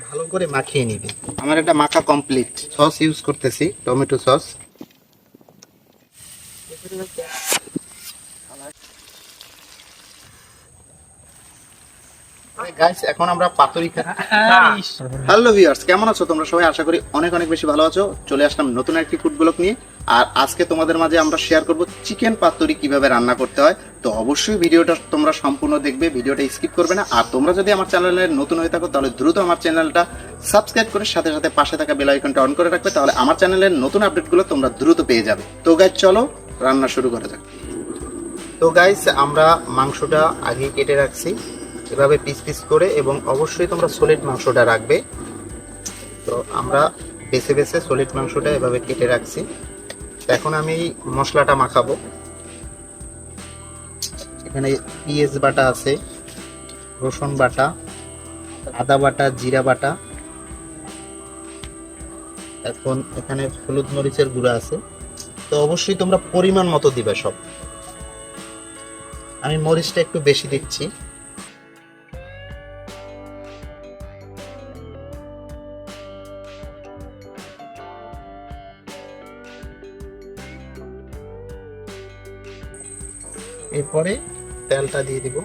ভালো করে মাখিয়ে নিবে। আমার এটা মাখা কমপ্লিট। সস ইউজ করতেছি, টমেটো সস। গাইস এখন আমরা পাতুরি খাচ্ছি। হ্যালো ভিউয়ার্স, কেমন আছো তোমরা সবাই? আশা করি অনেক অনেক বেশি ভালো আছো। চলে আসলাম নতুন একটি ফুড ব্লগ নিয়ে। আর আজকে তোমাদের মাঝে আমরা শেয়ার করব চিকেন পাতুরি কিভাবে রান্না করতে হয়। তো অবশ্যই ভিডিওটা তোমরা সম্পূর্ণ দেখবে, ভিডিওটা স্কিপ করবে না। আর তোমরা যদি আমার চ্যানেলে নতুন হয়ে থাকো তাহলে দ্রুত আমার চ্যানেলটা সাবস্ক্রাইব করে সাথে সাথে পাশে থাকা বেল আইকনটা অন করে রাখবে, তাহলে আমার চ্যানেলের নতুন আপডেটগুলো তোমরা দ্রুত পেয়ে যাবে। তো গাইস চলো রান্না শুরু করা যাক। তো গাইস আমরা মাংসটা আগে কেটে রাখছি এভাবে পিস পিস করে, এবং অবশ্যই তোমরা সলিড মাংসটা রাখবে। তো আমরা বেছে বেছে সলিড মাংসটা এভাবে কেটে রাখছি। এখন আমি মশলাটা মাখাবো। এখানে পেঁয়াজ বাটা আছে, রসুন বাটা, আদা বাটা, জিরা বাটা, এখন এখানে হলুদ মরিচের গুঁড়া আছে। তো অবশ্যই তোমরা পরিমাণ মতো দিবে সব। আমি মরিচটা একটু বেশি দিচ্ছি। এরপরে তেলটা দিয়ে দিব।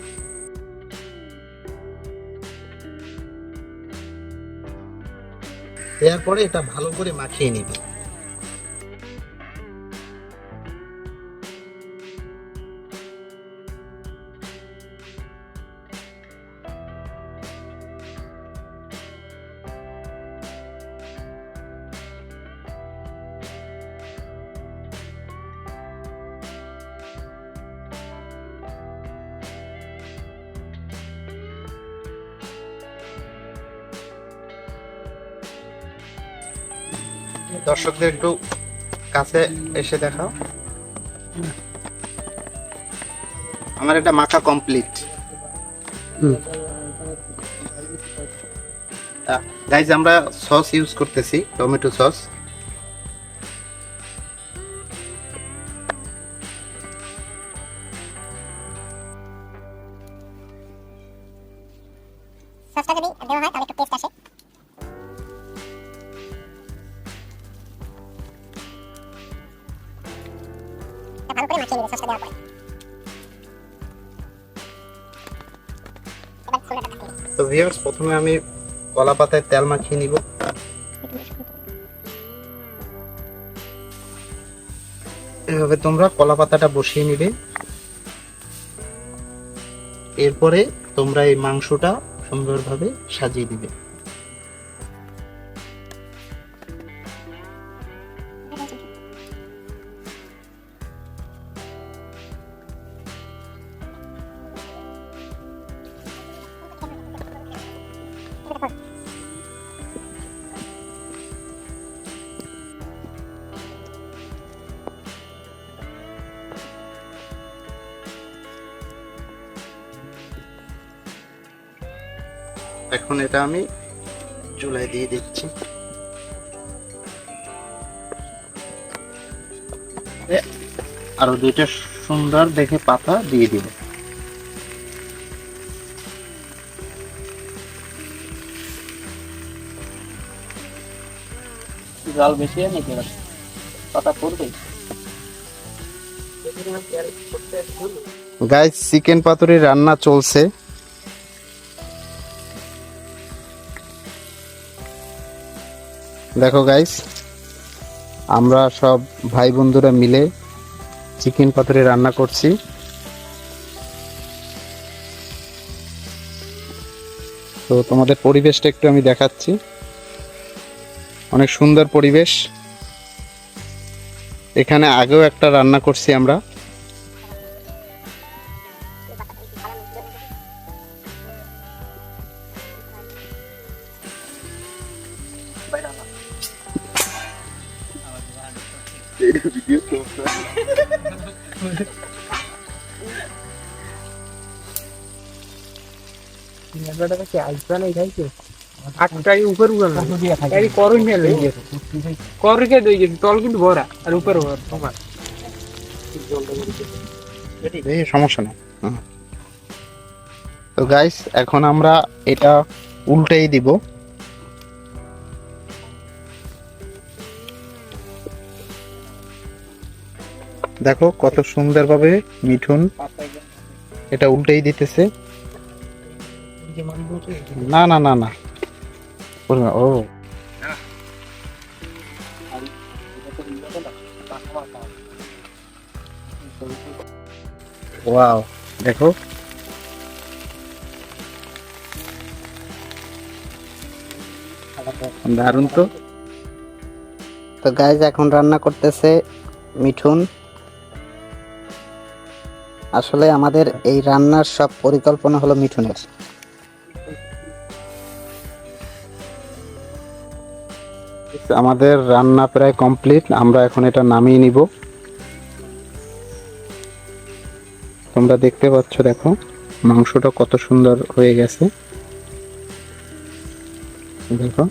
দেওয়ার পরে এটা ভালো করে মাখিয়ে নিবে। দর্শকদের একটু কাছে এসে দেখাও। আমার এটা মাখা কমপ্লিট। গাইজ আমরা সস ইউজ করতেছি, টমেটো সস। সসটা যদি দেওয়া হয় তাহলে একটু টেস্ট আসে। ভালো করে মাখিয়ে নিবে সসটা দেওয়ার পরে। এবার ছোলাটা কাটিয়ে নিই। তো ভিউয়ার্স প্রথমে আমি কলা পাতায় তেল মাখিয়ে নিব। এভাবে তোমরা কলা পাতাটা বসিয়ে নিবে। এরপরে তোমরা এই মাংসটা সুন্দরভাবে সাজিয়ে দিবে। এখন এটা আমি চুলায় দিয়ে দিচ্ছি। আরো দুইটা সুন্দর দেখে পাতা দিয়ে দিব। জাল বেশি নাকি পাতা পড়বে? গাইস চিকেন পাতুরি রান্না চলছে। দেখো গাইস, আমরা সব ভাই বন্ধুরা মিলে চিকেন পাতুরি রান্না করছি। তো তোমাদের পরিবেশটা একটু আমি দেখাচ্ছি। অনেক সুন্দর পরিবেশ। এখানে আগেও একটা রান্না করছি আমরা। সমস্যা নেই। তো গাইস এখন আমরা এটা উল্টেই দিব। দেখো কত সুন্দরভাবে মিঠুন এটা উল্টেই দিতেছে। না না না না ও ওয়াও, দেখো দারুণ তো। তো গাইজ এখন রান্না করতেছে মিঠুন। আসলে আমাদের এই রান্নার সব পরিকল্পনা হলো মিঠুনের। আমাদের রান্না প্রায় কমপ্লিট, আমরা এখন এটা নামিয়ে নিব। তোমরা দেখতে পাচ্ছ, দেখো মাংসটা কত সুন্দর হয়ে গেছে। দেখো,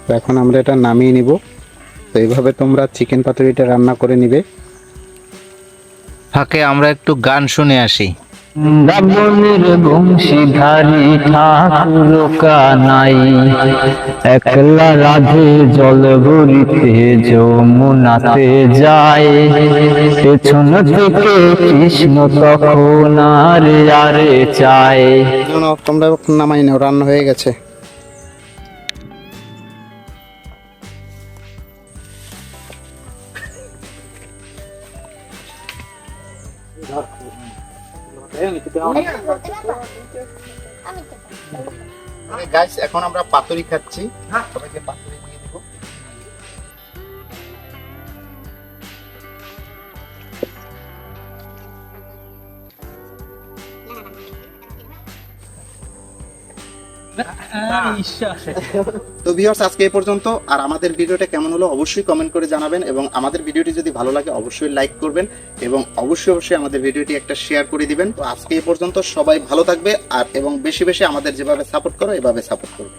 তো এখন আমরা এটা নামিয়ে নিব। তো এইভাবে তোমরা চিকেন পাতুরিটা রান্না করে নিবে। ফাঁকে আমরা একটু গান শুনে আসি। বৃন্দাবনের বংশীধারী ঠাকুর কানাই, একলা রাধে জল ভরিতে যমুনাতে যায়। পেছন থেকে কৃষ্ণ তখন আরে আরে চায়। তোমরা নামাই নাও, রান্না হয়ে গেছে। গাইস, এখন আমরা পাতুরি খাচ্ছি। সবাইকে পাতুরি দিয়ে দেব। তো ভিউয়ার্স, আজকে এই পর্যন্ত। আর আমাদের ভিডিওটা কেমন হলো অবশ্যই কমেন্ট করে জানাবেন, এবং আমাদের ভিডিওটি যদি ভালো লাগে অবশ্যই লাইক করবেন, এবং অবশ্যই আমাদের ভিডিওটি একটা শেয়ার করে দিবেন। তো আজকে এই পর্যন্ত, সবাই ভালো থাকবে আর এবং বেশি বেশি আমাদের যেভাবে সাপোর্ট করো এভাবে সাপোর্ট করবে।